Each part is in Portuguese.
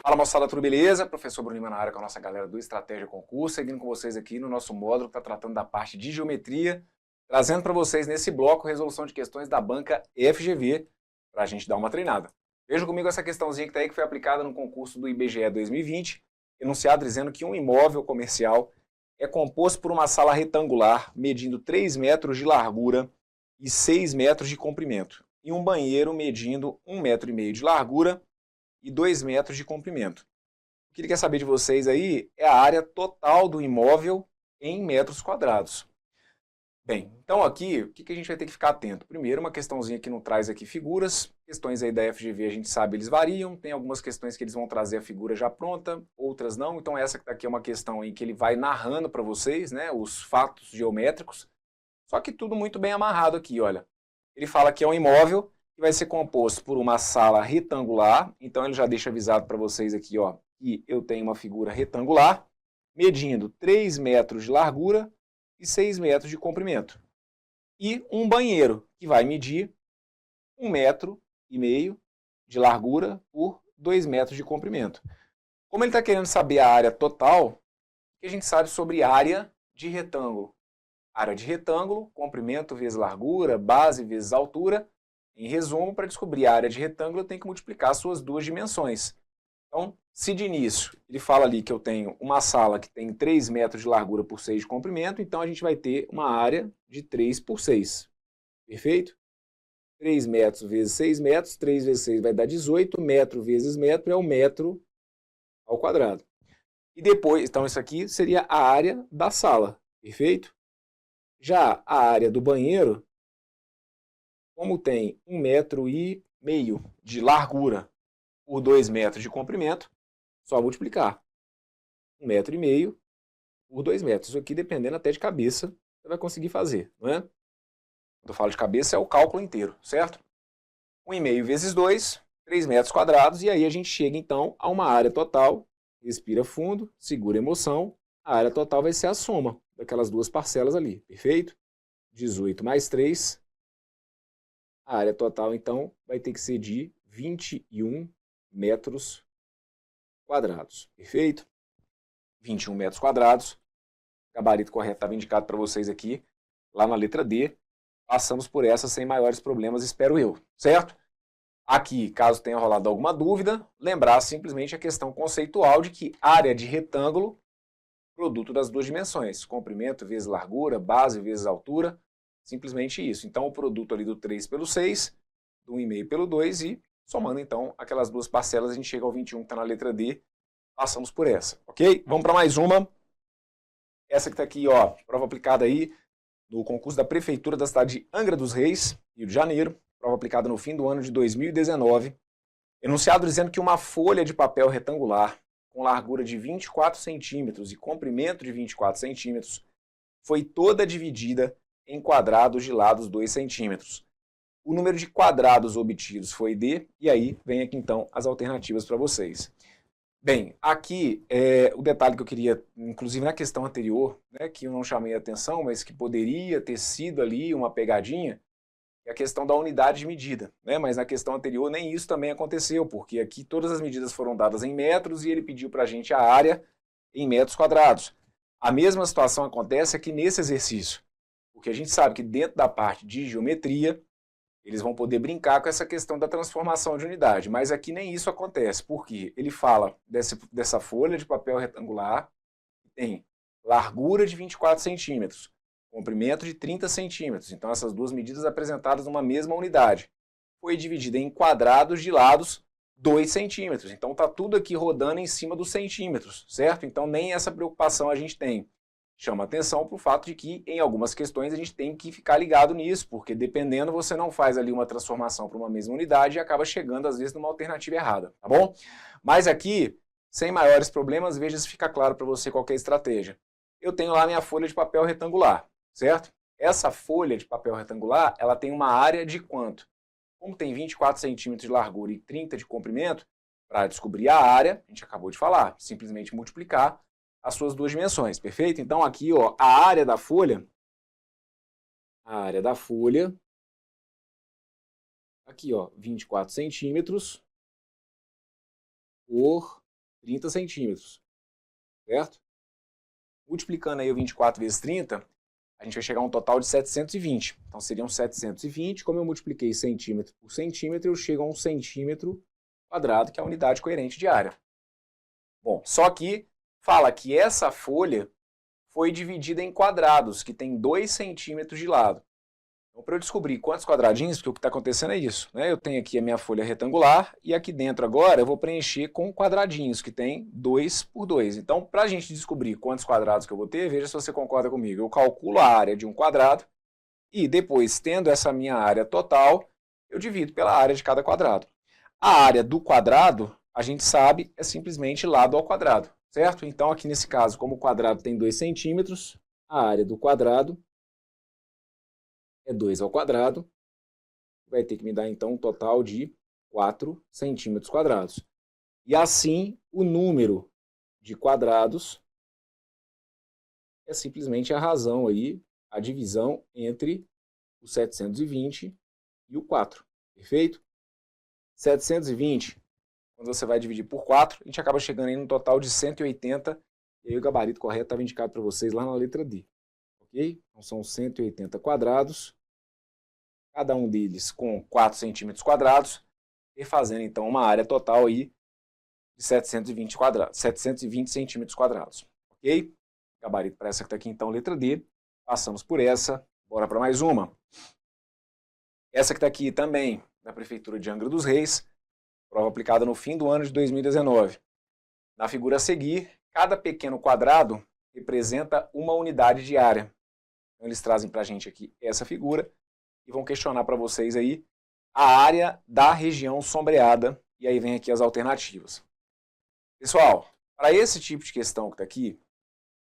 Fala moçada, tudo beleza? Professor Bruno Lima na área com a nossa galera do Estratégia Concurso, seguindo com vocês aqui no nosso módulo que está tratando da parte de geometria, trazendo para vocês nesse bloco resolução de questões da banca FGV, para a gente dar uma treinada. Vejam comigo essa questãozinha que está aí, que foi aplicada no concurso do IBGE 2020, enunciado dizendo que um imóvel comercial é composto por uma sala retangular medindo 3 metros de largura e 6 metros de comprimento, e um banheiro medindo 1,5 metro de largura e 2 metros de comprimento. O que ele quer saber de vocês aí é a área total do imóvel em metros quadrados. Bem, então aqui, o que a gente vai ter que ficar atento? Primeiro, uma questãozinha que não traz aqui figuras, questões aí da FGV a gente sabe, eles variam, tem algumas questões que eles vão trazer a figura já pronta, outras não, então essa aqui é uma questão em que ele vai narrando para vocês, né, os fatos geométricos, só que tudo muito bem amarrado aqui, olha. Ele fala que é um imóvel que vai ser composto por uma sala retangular, então ele já deixa avisado para vocês aqui, ó, que eu tenho uma figura retangular, medindo 3 metros de largura e 6 metros de comprimento. E um banheiro, que vai medir 1,5 metro de largura por 2 metros de comprimento. Como ele está querendo saber a área total, o que a gente sabe sobre área de retângulo? Área de retângulo, comprimento vezes largura, base vezes altura. Em resumo, para descobrir a área de retângulo, eu tenho que multiplicar as suas duas dimensões. Então, se de início ele fala ali que eu tenho uma sala que tem 3 metros de largura por 6 de comprimento, então a gente vai ter uma área de 3 por 6. Perfeito? 3 metros vezes 6 metros, 3 vezes 6 vai dar 18, metro vezes metro é 1 metro ao quadrado. E depois, então isso aqui seria a área da sala, perfeito? Já a área do banheiro, como tem 1,5 metro de largura por 2 metros de comprimento, só multiplicar 1,5 metro por 2 metros. Isso aqui, dependendo até de cabeça, você vai conseguir fazer, não é? Quando eu falo de cabeça, é o cálculo inteiro, certo? 1,5 vezes 2, 3 metros quadrados, e aí a gente chega, então, a uma área total. Respira fundo, segura a emoção. A área total vai ser a soma daquelas duas parcelas ali, perfeito? 18 mais 3. A área total, então, vai ter que ser de 21 metros quadrados, perfeito? 21 metros quadrados. O gabarito correto estava indicado para vocês aqui, lá na letra D. Passamos por essa sem maiores problemas, espero eu, certo? Aqui, caso tenha rolado alguma dúvida, lembrar simplesmente a questão conceitual de que área de retângulo, produto das duas dimensões, comprimento vezes largura, base vezes altura, simplesmente isso. Então, o produto ali do 3 pelo 6, do 1,5 pelo 2 e somando, então, aquelas duas parcelas, a gente chega ao 21 que está na letra D, passamos por essa, ok? Vamos para mais uma. Essa que está aqui, ó, prova aplicada aí no concurso da Prefeitura da cidade de Angra dos Reis, Rio de Janeiro, prova aplicada no fim do ano de 2019, enunciado dizendo que uma folha de papel retangular com largura de 24 centímetros e comprimento de 24 centímetros foi toda dividida em quadrados de lados 2 centímetros. O número de quadrados obtidos foi D, e aí vem aqui então as alternativas para vocês. Bem, aqui o detalhe que eu queria, inclusive na questão anterior, né, que eu não chamei a atenção, mas que poderia ter sido ali uma pegadinha, é a questão da unidade de medida, né? Mas na questão anterior nem isso também aconteceu, porque aqui todas as medidas foram dadas em metros e ele pediu para a gente a área em metros quadrados. A mesma situação acontece aqui nesse exercício, porque a gente sabe que dentro da parte de geometria, eles vão poder brincar com essa questão da transformação de unidade, mas aqui nem isso acontece, porque ele fala dessa folha de papel retangular, que tem largura de 24 centímetros, comprimento de 30 centímetros, então essas duas medidas apresentadas numa mesma unidade. Foi dividida em quadrados de lados 2 centímetros, então está tudo aqui rodando em cima dos centímetros, certo? Então nem essa preocupação a gente tem. Chama atenção para o fato de que, em algumas questões, a gente tem que ficar ligado nisso, porque dependendo, você não faz ali uma transformação para uma mesma unidade e acaba chegando, às vezes, numa alternativa errada, tá bom? Mas aqui, sem maiores problemas, veja se fica claro para você qual que é a estratégia. Eu tenho lá minha folha de papel retangular, certo? Essa folha de papel retangular, ela tem uma área de quanto? Como tem 24 centímetros de largura e 30 de comprimento, para descobrir a área, a gente acabou de falar, simplesmente multiplicar as suas duas dimensões, perfeito? Então aqui, ó, a área da folha, aqui, ó, 24 centímetros por 30 centímetros, certo? Multiplicando aí o 24 vezes 30, a gente vai chegar a um total de 720. Então seriam 720, como eu multipliquei centímetro por centímetro, eu chego a 1 centímetro quadrado, que é a unidade coerente de área. Bom, só que fala que essa folha foi dividida em quadrados, que tem 2 centímetros de lado. Então, para eu descobrir quantos quadradinhos, porque o que está acontecendo é isso, né? Eu tenho aqui a minha folha retangular e aqui dentro agora eu vou preencher com quadradinhos, que tem 2 por 2. Então, para a gente descobrir quantos quadrados que eu vou ter, veja se você concorda comigo. Eu calculo a área de um quadrado e depois, tendo essa minha área total, eu divido pela área de cada quadrado. A área do quadrado, a gente sabe, é simplesmente lado ao quadrado, certo? Então, aqui nesse caso, como o quadrado tem 2 centímetros, a área do quadrado é 2 ao quadrado, vai ter que me dar então um total de 4 centímetros quadrados. E assim, o número de quadrados é simplesmente a razão aí, a divisão entre o 720 e o 4, perfeito? 720, quando você vai dividir por 4, a gente acaba chegando aí no total de 180, e aí o gabarito correto estava indicado para vocês lá na letra D, ok? Então são 180 quadrados, cada um deles com 4 centímetros quadrados, e fazendo então uma área total aí de 720 centímetros quadrados, ok? Gabarito para essa que está aqui então, letra D, passamos por essa, bora para mais uma. Essa que está aqui também, da Prefeitura de Angra dos Reis, prova aplicada no fim do ano de 2019. Na figura a seguir, cada pequeno quadrado representa uma unidade de área. Então eles trazem para a gente aqui essa figura, e vão questionar para vocês aí a área da região sombreada, e aí vem aqui as alternativas. Pessoal, para esse tipo de questão que está aqui,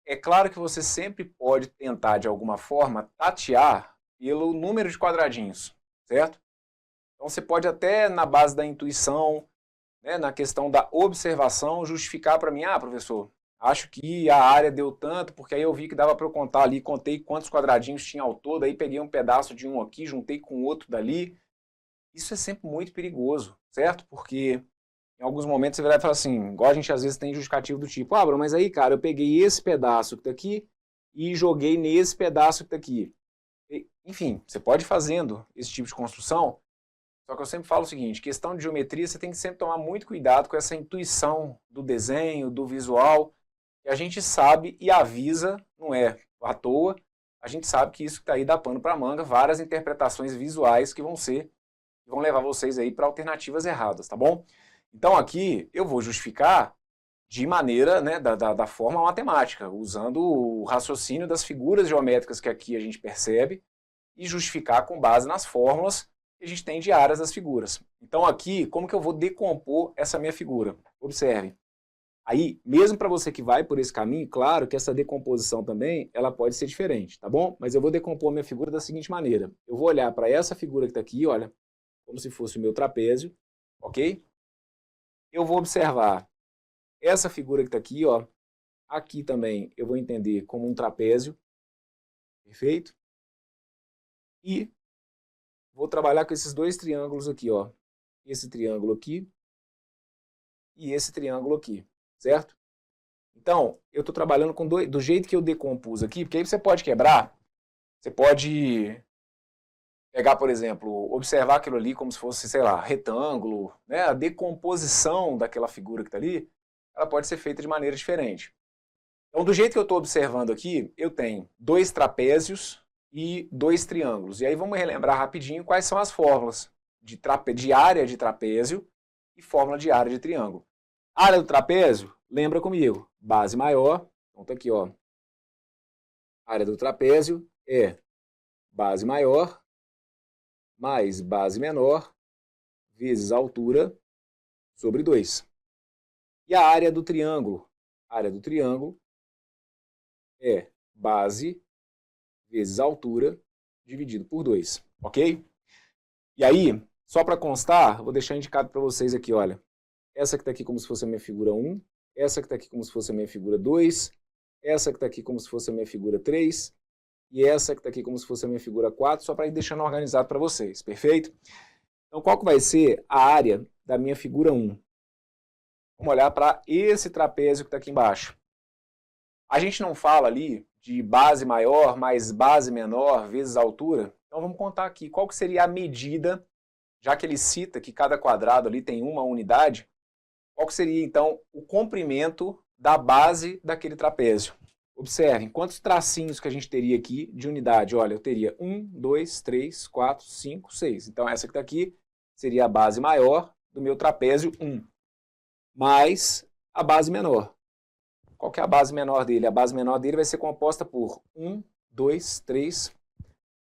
é claro que você sempre pode tentar, de alguma forma, tatear pelo número de quadradinhos, certo? Então você pode até, na base da intuição, né, na questão da observação, justificar para mim, professor, acho que a área deu tanto, porque aí eu vi que dava para eu contar ali, contei quantos quadradinhos tinha ao todo, aí peguei um pedaço de um aqui, juntei com outro dali. Isso é sempre muito perigoso, certo? Porque em alguns momentos você vai falar assim, igual a gente às vezes tem justificativo do tipo, Bruno, mas aí, cara, eu peguei esse pedaço que tá aqui e joguei nesse pedaço que tá aqui. Enfim, você pode ir fazendo esse tipo de construção, só que eu sempre falo o seguinte, questão de geometria, você tem que sempre tomar muito cuidado com essa intuição do desenho, do visual, que a gente sabe e avisa, não é à toa, a gente sabe que isso que está aí dá pano para manga, várias interpretações visuais que vão levar vocês aí para alternativas erradas, tá bom? Então aqui eu vou justificar de maneira, né, da forma matemática, usando o raciocínio das figuras geométricas que aqui a gente percebe e justificar com base nas fórmulas que a gente tem de áreas das figuras. Então aqui, como que eu vou decompor essa minha figura? Observe. Aí, mesmo para você que vai por esse caminho, claro que essa decomposição também, ela pode ser diferente, tá bom? Mas eu vou decompor a minha figura da seguinte maneira. Eu vou olhar para essa figura que está aqui, olha, como se fosse o meu trapézio, ok? Eu vou observar essa figura que está aqui, ó, aqui também eu vou entender como um trapézio, perfeito? E vou trabalhar com esses dois triângulos aqui, ó, esse triângulo aqui e esse triângulo aqui, certo? Então, eu estou trabalhando com do jeito que eu decompus aqui, porque aí você pode quebrar, você pode pegar, por exemplo, observar aquilo ali como se fosse, sei lá, retângulo, né? A decomposição daquela figura que está ali, ela pode ser feita de maneira diferente. Então, do jeito que eu estou observando aqui, eu tenho 2 trapézios e 2 triângulos. E aí vamos relembrar rapidinho quais são as fórmulas de área de trapézio e fórmula de área de triângulo. Área do trapézio, lembra comigo, base maior, então tá aqui, ó. Área do trapézio é base maior mais base menor vezes a altura sobre 2. E a área do triângulo? A área do triângulo é base vezes a altura dividido por 2, ok? E aí, só para constar, vou deixar indicado para vocês aqui, olha. Essa que está aqui como se fosse a minha figura 1, essa que está aqui como se fosse a minha figura 2, essa que está aqui como se fosse a minha figura 3, e essa que está aqui como se fosse a minha figura 4, só para ir deixando organizado para vocês, perfeito? Então, qual que vai ser a área da minha figura 1? Vamos olhar para esse trapézio que está aqui embaixo. A gente não fala ali de base maior mais base menor vezes a altura. Então vamos contar aqui qual que seria a medida, já que ele cita que cada quadrado ali tem uma unidade, qual que seria então o comprimento da base daquele trapézio. Observem quantos tracinhos que a gente teria aqui de unidade. Olha, eu teria 1, 2, 3, 4, 5, 6. Então essa que está aqui seria a base maior do meu trapézio 1, mais a base menor. Qual que é a base menor dele? A base menor dele vai ser composta por 1, 2, 3,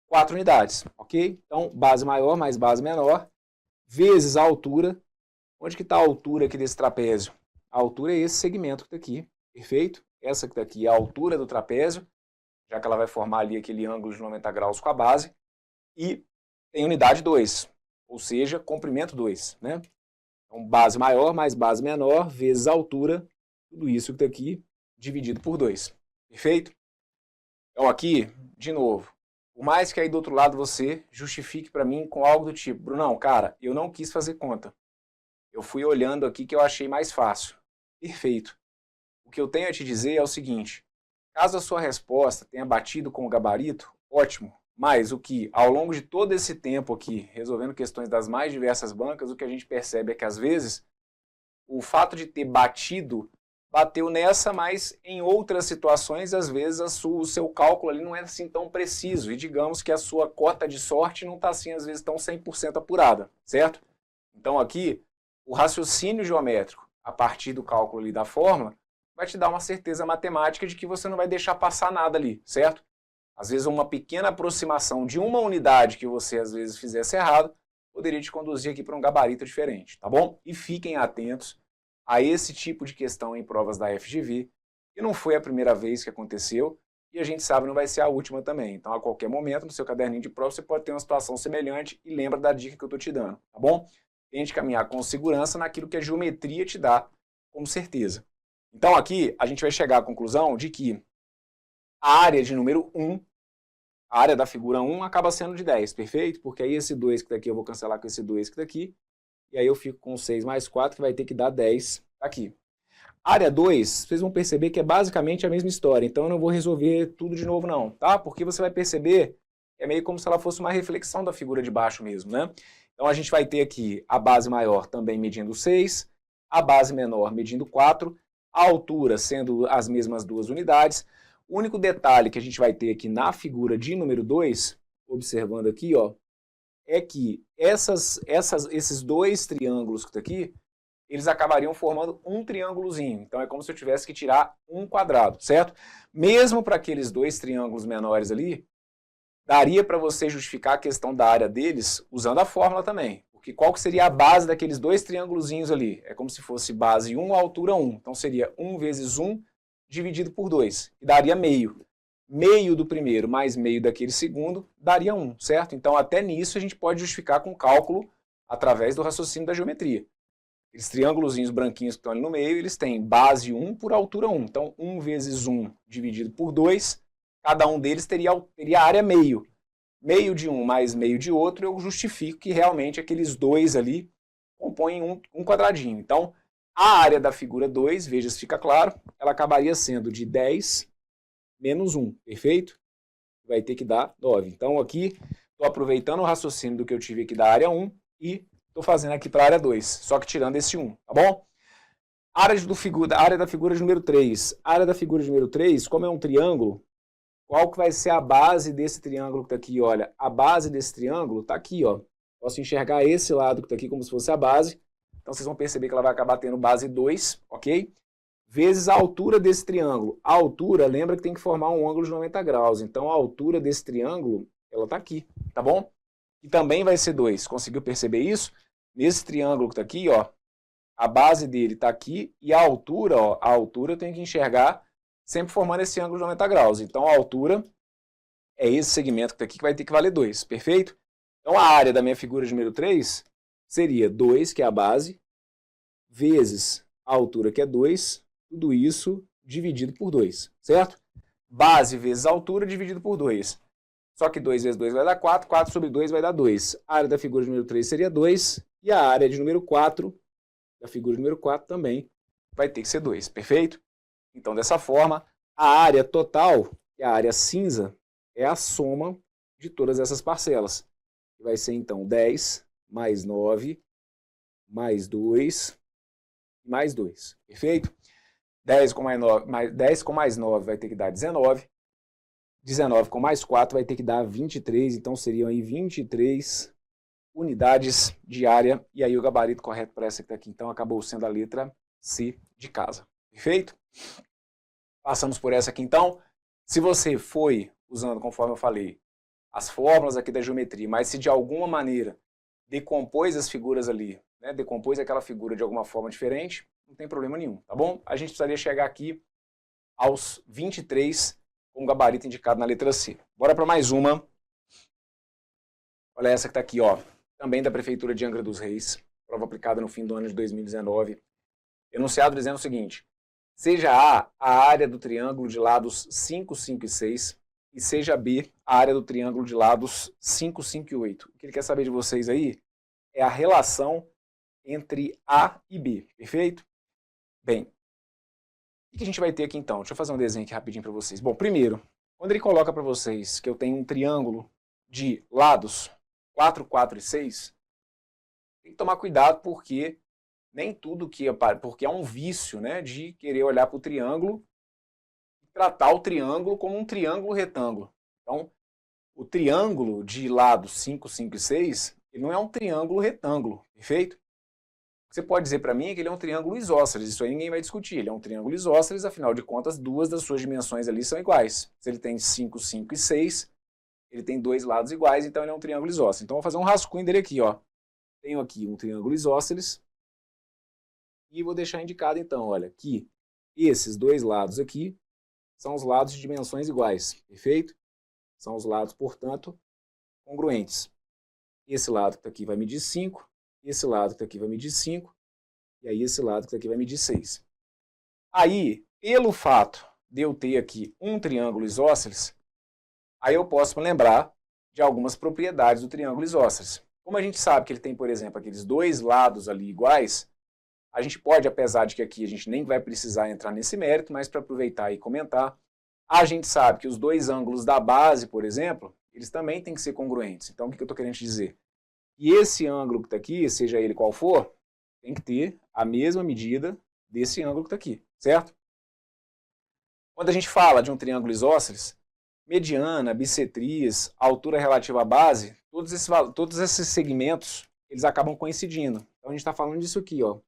4 unidades, ok? Então, base maior mais base menor, vezes a altura. Onde que está a altura aqui desse trapézio? A altura é esse segmento que está aqui, perfeito? Essa que está aqui é a altura do trapézio, já que ela vai formar ali aquele ângulo de 90 graus com a base. E tem unidade 2, ou seja, comprimento 2, né? Então, base maior mais base menor, vezes a altura, tudo isso que está aqui, dividido por 2. Perfeito? Então aqui, de novo, por mais que aí do outro lado você justifique para mim com algo do tipo, Brunão, cara, eu não quis fazer conta. Eu fui olhando aqui que eu achei mais fácil. Perfeito. O que eu tenho a te dizer é o seguinte, caso a sua resposta tenha batido com o gabarito, ótimo. Mas o que, ao longo de todo esse tempo aqui, resolvendo questões das mais diversas bancas, o que a gente percebe é que, às vezes, o fato de ter bateu nessa, mas em outras situações, às vezes, o seu cálculo ali não é assim tão preciso. E digamos que a sua cota de sorte não está assim, às vezes, tão 100% apurada, certo? Então, aqui, o raciocínio geométrico, a partir do cálculo ali da fórmula, vai te dar uma certeza matemática de que você não vai deixar passar nada ali, certo? Às vezes uma pequena aproximação de uma unidade que você às vezes fizesse errado, poderia te conduzir aqui para um gabarito diferente, tá bom? E fiquem atentos a esse tipo de questão em provas da FGV, que não foi a primeira vez que aconteceu, e a gente sabe não vai ser a última também. Então a qualquer momento no seu caderninho de prova você pode ter uma situação semelhante e lembra da dica que eu estou te dando, tá bom? Tente caminhar com segurança naquilo que a geometria te dá como certeza. Então aqui a gente vai chegar à conclusão de que a área de número 1, a área da figura 1 acaba sendo de 10, perfeito? Porque aí esse 2 que está aqui eu vou cancelar com esse 2 que está aqui, e aí eu fico com 6 mais 4, que vai ter que dar 10 aqui. Área 2, vocês vão perceber que é basicamente a mesma história, então eu não vou resolver tudo de novo não, tá? Porque você vai perceber que é meio como se ela fosse uma reflexão da figura de baixo mesmo, né? Então a gente vai ter aqui a base maior também medindo 6, a base menor medindo 4, a altura sendo as mesmas duas unidades. O único detalhe que a gente vai ter aqui na figura de número 2, observando aqui, ó, é que esses dois triângulos que estão aqui, eles acabariam formando um triângulozinho. Então é como se eu tivesse que tirar um quadrado, certo? Mesmo para aqueles dois triângulos menores ali, daria para você justificar a questão da área deles usando a fórmula também. Porque qual que seria a base daqueles dois triângulozinhos ali? É como se fosse base 1, altura 1. Então seria 1 vezes 1 dividido por 2, e daria meio. Meio do primeiro mais meio daquele segundo daria 1, certo? Então até nisso a gente pode justificar com cálculo através do raciocínio da geometria. Aqueles triângulozinhos branquinhos que estão ali no meio, eles têm base 1 por altura 1. Então 1 vezes 1 dividido por 2, cada um deles teria a área meio. Meio de um mais meio de outro, eu justifico que realmente aqueles dois ali compõem um quadradinho. Então, a área da figura 2, veja se fica claro, ela acabaria sendo de 10 menos 1, perfeito? Vai ter que dar 9. Então, aqui, estou aproveitando o raciocínio do que eu tive aqui da área 1 e estou fazendo aqui para a área 2, só que tirando esse 1, tá bom? Área da figura de número 3. A área da figura de número 3, como é um triângulo, qual que vai ser a base desse triângulo que está aqui? Olha, a base desse triângulo está aqui, ó. Posso enxergar esse lado que está aqui como se fosse a base. Então, vocês vão perceber que ela vai acabar tendo base 2, ok? Vezes a altura desse triângulo. A altura, lembra que tem que formar um ângulo de 90 graus. Então, a altura desse triângulo, ela está aqui, tá bom? E também vai ser 2. Conseguiu perceber isso? Nesse triângulo que está aqui, ó, a base dele está aqui e a altura, ó, a altura eu tenho que enxergar sempre formando esse ângulo de 90 graus. Então, a altura é esse segmento que está aqui que vai ter que valer 2, perfeito? Então, a área da minha figura de número 3 seria 2, que é a base, vezes a altura, que é 2, tudo isso dividido por 2, certo? Base vezes a altura dividido por 2. Só que 2 vezes 2 vai dar 4, 4 sobre 2 vai dar 2. A área da figura de número 3 seria 2, e a área de número 4, da figura de número 4 também vai ter que ser 2, perfeito? Então, dessa forma, a área total, que é a área cinza, é a soma de todas essas parcelas. Vai ser, então, 10 mais 9 mais 2 mais 2, perfeito? 10 com mais 9 vai ter que dar 19. 19 com mais 4 vai ter que dar 23, então seriam aí 23 unidades de área, e aí o gabarito correto para essa que está aqui, então, acabou sendo a letra C de casa, perfeito? Passamos por essa aqui, então. Se você foi usando, conforme eu falei, as fórmulas aqui da geometria, mas se de alguma maneira decompôs as figuras ali, né, decompôs aquela figura de alguma forma diferente, não tem problema nenhum, tá bom? A gente precisaria chegar aqui aos 23 com o gabarito indicado na letra C. Bora para mais uma. Olha essa que está aqui, ó. Também da Prefeitura de Angra dos Reis, prova aplicada no fim do ano de 2019. Enunciado dizendo o seguinte: seja A a área do triângulo de lados 5, 5 e 6, e seja B a área do triângulo de lados 5, 5 e 8. O que ele quer saber de vocês aí é a relação entre A e B, perfeito? Bem, o que a gente vai ter aqui então? Deixa eu fazer um desenho aqui rapidinho para vocês. Bom, primeiro, quando ele coloca para vocês que eu tenho um triângulo de lados 4, 4 e 6, tem que tomar cuidado porque nem tudo que é, porque é um vício, né, de querer olhar para o triângulo e tratar o triângulo como um triângulo retângulo. Então, o triângulo de lados 5, 5 e 6, ele não é um triângulo retângulo, perfeito? Você pode dizer para mim que ele é um triângulo isósceles, isso aí ninguém vai discutir. Ele é um triângulo isósceles, afinal de contas, duas das suas dimensões ali são iguais. Se ele tem 5, 5 e 6, ele tem dois lados iguais, então ele é um triângulo isósceles. Então, eu vou fazer um rascunho dele aqui, ó. Tenho aqui um triângulo isósceles e vou deixar indicado, então, olha, que esses dois lados aqui são os lados de dimensões iguais, perfeito? São os lados, portanto, congruentes. Esse lado que está aqui vai medir 5, esse lado que está aqui vai medir 5, e aí esse lado que está aqui vai medir 6. Aí, pelo fato de eu ter aqui um triângulo isósceles, aí eu posso me lembrar de algumas propriedades do triângulo isósceles. Como a gente sabe que ele tem, por exemplo, aqueles dois lados ali iguais, a gente pode, apesar de que aqui a gente nem vai precisar entrar nesse mérito, mas para aproveitar e comentar, a gente sabe que os dois ângulos da base, por exemplo, eles também têm que ser congruentes. Então, o que eu estou querendo te dizer? E esse ângulo que está aqui, seja ele qual for, tem que ter a mesma medida desse ângulo que está aqui, certo? Quando a gente fala de um triângulo isósceles, mediana, bissetriz, altura relativa à base, todos esses segmentos, eles acabam coincidindo. Então, a gente está falando disso aqui, ó.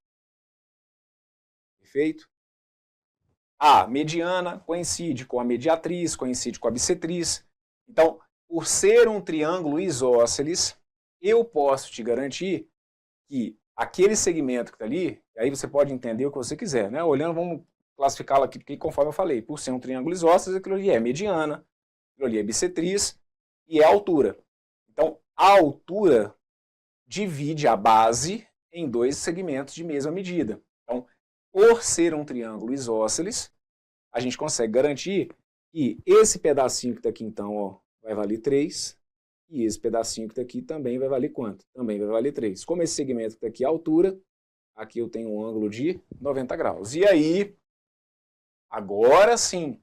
Perfeito? A mediana coincide com a mediatriz, coincide com a bissetriz. Então, por ser um triângulo isósceles, eu posso te garantir que aquele segmento que está ali, aí você pode entender o que você quiser, né? Olhando, vamos classificá-lo aqui, porque conforme eu falei, por ser um triângulo isósceles, aquilo ali é mediana, aquilo ali é bissetriz e é altura. Então, a altura divide a base em dois segmentos de mesma medida. Então, por ser um triângulo isósceles, a gente consegue garantir que esse pedacinho que está aqui, então, ó, vai valer 3, e esse pedacinho que está aqui também vai valer quanto? Também vai valer 3. Como esse segmento que está aqui é a altura, aqui eu tenho um ângulo de 90 graus. E aí, agora sim,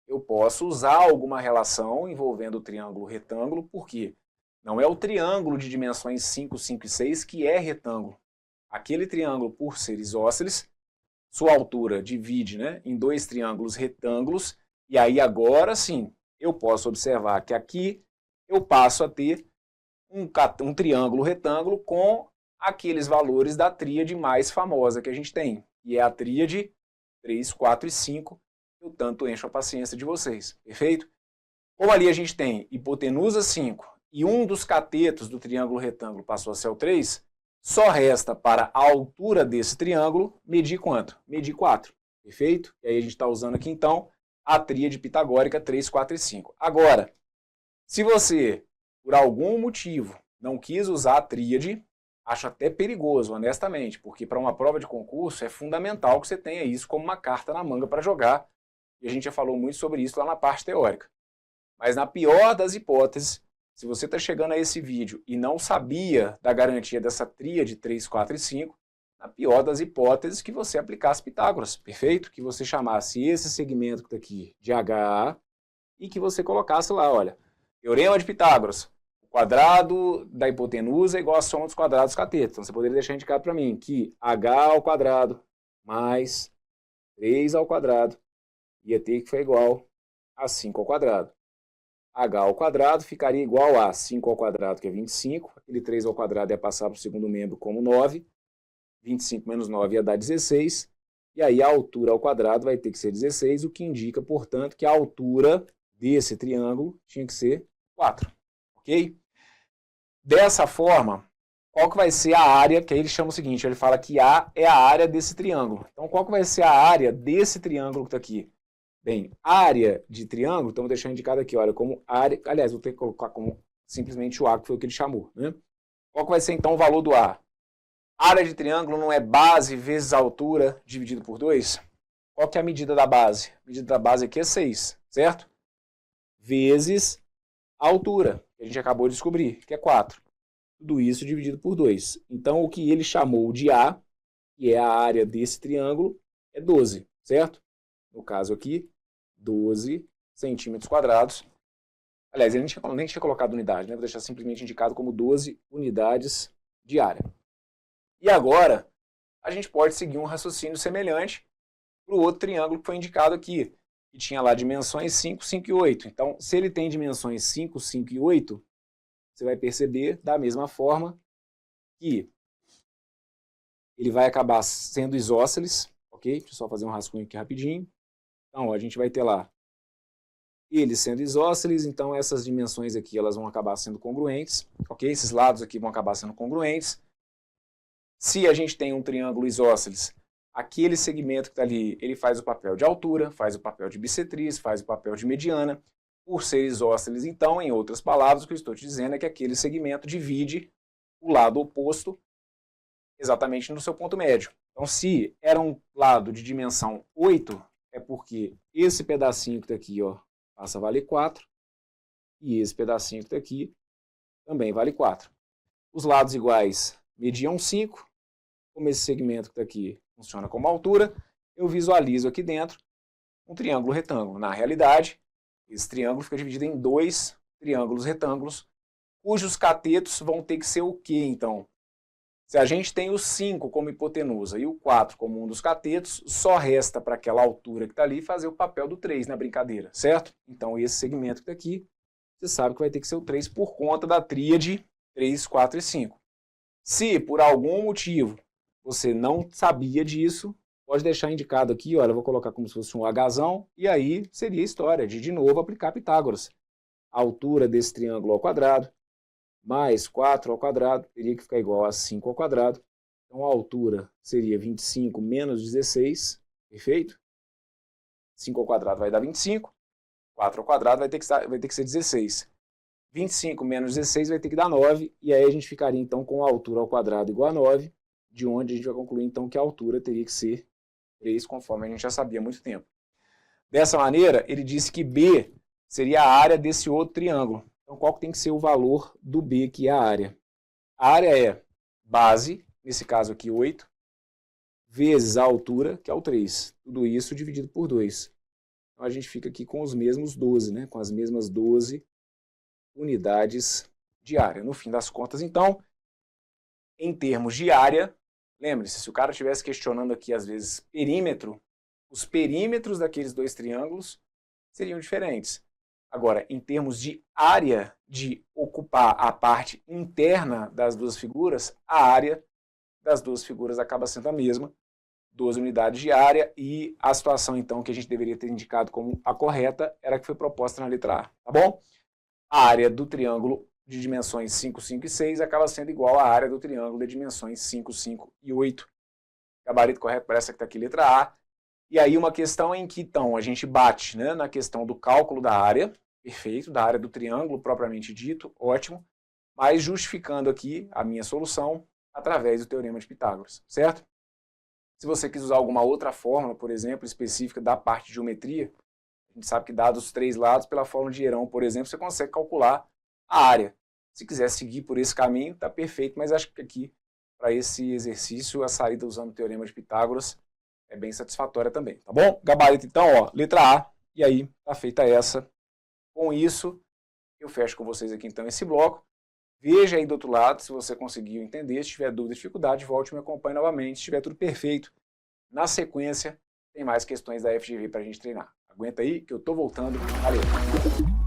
eu posso usar alguma relação envolvendo o triângulo retângulo, porque não é o triângulo de dimensões 5, 5 e 6 que é retângulo. Aquele triângulo, por ser isósceles, sua altura divide, né, em dois triângulos retângulos, e aí agora sim, eu posso observar que aqui eu passo a ter um triângulo retângulo com aqueles valores da tríade mais famosa que a gente tem, e é a tríade 3, 4 e 5, eu tanto encho a paciência de vocês, perfeito? Como ali a gente tem hipotenusa 5 e um dos catetos do triângulo retângulo passou a ser o 3, só resta para a altura desse triângulo medir quanto? Medir 4, perfeito? E aí a gente está usando aqui então a tríade pitagórica 3, 4 e 5. Agora, se você, por algum motivo, não quis usar a tríade, acho até perigoso, honestamente, porque para uma prova de concurso é fundamental que você tenha isso como uma carta na manga para jogar, e a gente já falou muito sobre isso lá na parte teórica. Mas na pior das hipóteses, se você está chegando a esse vídeo e não sabia da garantia dessa tríade 3, 4 e 5, na pior das hipóteses, que você aplicasse Pitágoras, perfeito? Que você chamasse esse segmento que está aqui de HA e que você colocasse lá, olha, teorema de Pitágoras, o quadrado da hipotenusa é igual à soma dos quadrados dos catetos. Então você poderia deixar indicado para mim que H ao quadrado mais 3 ao quadrado ia ter que ficar igual a 5 ao quadrado. H ao quadrado ficaria igual a 5 ao quadrado, que é 25. Aquele 3 ao quadrado ia passar para o segundo membro como 9. 25 menos 9 ia dar 16. E aí a altura ao quadrado vai ter que ser 16, o que indica, portanto, que a altura desse triângulo tinha que ser 4. Ok? Dessa forma, qual que vai ser a área, que aí ele chama o seguinte, ele fala que A é a área desse triângulo. Então, qual que vai ser a área desse triângulo que está aqui? Bem, área de triângulo, então vou deixar indicado aqui, olha, como área, aliás, vou ter que colocar como simplesmente o A, que foi o que ele chamou, né? Qual que vai ser então o valor do A? Área de triângulo não é base vezes altura dividido por 2? Qual que é a medida da base? A medida da base aqui é 6, certo? Vezes a altura, que a gente acabou de descobrir, que é 4. Tudo isso dividido por 2. Então, o que ele chamou de A, que é a área desse triângulo, é 12, certo? No caso aqui, 12 centímetros quadrados. Aliás, ele nem tinha colocado unidade, né? Vou deixar simplesmente indicado como 12 unidades de área. E agora, a gente pode seguir um raciocínio semelhante para o outro triângulo que foi indicado aqui, que tinha lá dimensões 5, 5 e 8. Então, se ele tem dimensões 5, 5 e 8, você vai perceber da mesma forma que ele vai acabar sendo isósceles, ok? Deixa eu só fazer um rascunho aqui rapidinho. Então, a gente vai ter lá ele sendo isósceles, então essas dimensões aqui elas vão acabar sendo congruentes, ok? Esses lados aqui vão acabar sendo congruentes. Se a gente tem um triângulo isósceles, aquele segmento que está ali, ele faz o papel de altura, faz o papel de bissetriz, faz o papel de mediana. Por ser isósceles, então, em outras palavras, o que eu estou te dizendo é que aquele segmento divide o lado oposto exatamente no seu ponto médio. Então, se era um lado de dimensão 8, é porque esse pedacinho que está aqui, ó, passa a valer 4, e esse pedacinho que está aqui também vale 4. Os lados iguais mediam 5, como esse segmento que está aqui funciona como altura, eu visualizo aqui dentro um triângulo retângulo. Na realidade, esse triângulo fica dividido em 2 triângulos retângulos, cujos catetos vão ter que ser o quê, então? Se a gente tem o 5 como hipotenusa e o 4 como um dos catetos, só resta para aquela altura que está ali fazer o papel do 3 na brincadeira, certo? Então, esse segmento que está aqui, você sabe que vai ter que ser o 3 por conta da tríade 3, 4 e 5. Se, por algum motivo, você não sabia disso, pode deixar indicado aqui, olha, eu vou colocar como se fosse um Hzão, e aí seria a história de novo, aplicar Pitágoras. A altura desse triângulo ao quadrado, mais 4 ao quadrado, teria que ficar igual a 5 ao quadrado. Então, a altura seria 25 menos 16, perfeito? 5 ao quadrado vai dar 25, 4 ao quadrado vai ter que ser 16. 25 menos 16 vai ter que dar 9, e aí a gente ficaria, então, com a altura ao quadrado igual a 9, de onde a gente vai concluir, então, que a altura teria que ser 3, conforme a gente já sabia há muito tempo. Dessa maneira, ele disse que B seria a área desse outro triângulo. Então, qual que tem que ser o valor do B, que é a área? A área é base, nesse caso aqui 8, vezes a altura, que é o 3. Tudo isso dividido por 2. Então, a gente fica aqui com os mesmos 12, né? Com as mesmas 12 unidades de área. No fim das contas, então, em termos de área, lembre-se, se o cara estivesse questionando aqui, às vezes, perímetro, os perímetros daqueles dois triângulos seriam diferentes. Agora, em termos de área de ocupar a parte interna das duas figuras, a área das duas figuras acaba sendo a mesma, 12 unidades de área, e a situação, então, que a gente deveria ter indicado como a correta era a que foi proposta na letra A, tá bom? A área do triângulo de dimensões 5, 5 e 6 acaba sendo igual à área do triângulo de dimensões 5, 5 e 8. Gabarito correto para essa que está aqui, letra A. E aí uma questão em que, então, a gente bate, né, na questão do cálculo da área, perfeito, da área do triângulo propriamente dito, ótimo, mas justificando aqui a minha solução através do teorema de Pitágoras, certo? Se você quiser usar alguma outra fórmula, por exemplo, específica da parte de geometria, a gente sabe que dados os 3 lados, pela fórmula de Herão, por exemplo, você consegue calcular a área. Se quiser seguir por esse caminho, está perfeito, mas acho que aqui, para esse exercício, a saída usando o Teorema de Pitágoras é bem satisfatória também, tá bom? Gabarito então, ó, letra A, e aí tá feita essa. Com isso, eu fecho com vocês aqui então esse bloco. Veja aí do outro lado se você conseguiu entender. Se tiver dúvida, dificuldade, volte e me acompanhe novamente. Se estiver tudo perfeito, na sequência, tem mais questões da FGV para a gente treinar. Aguenta aí que eu tô voltando. Valeu!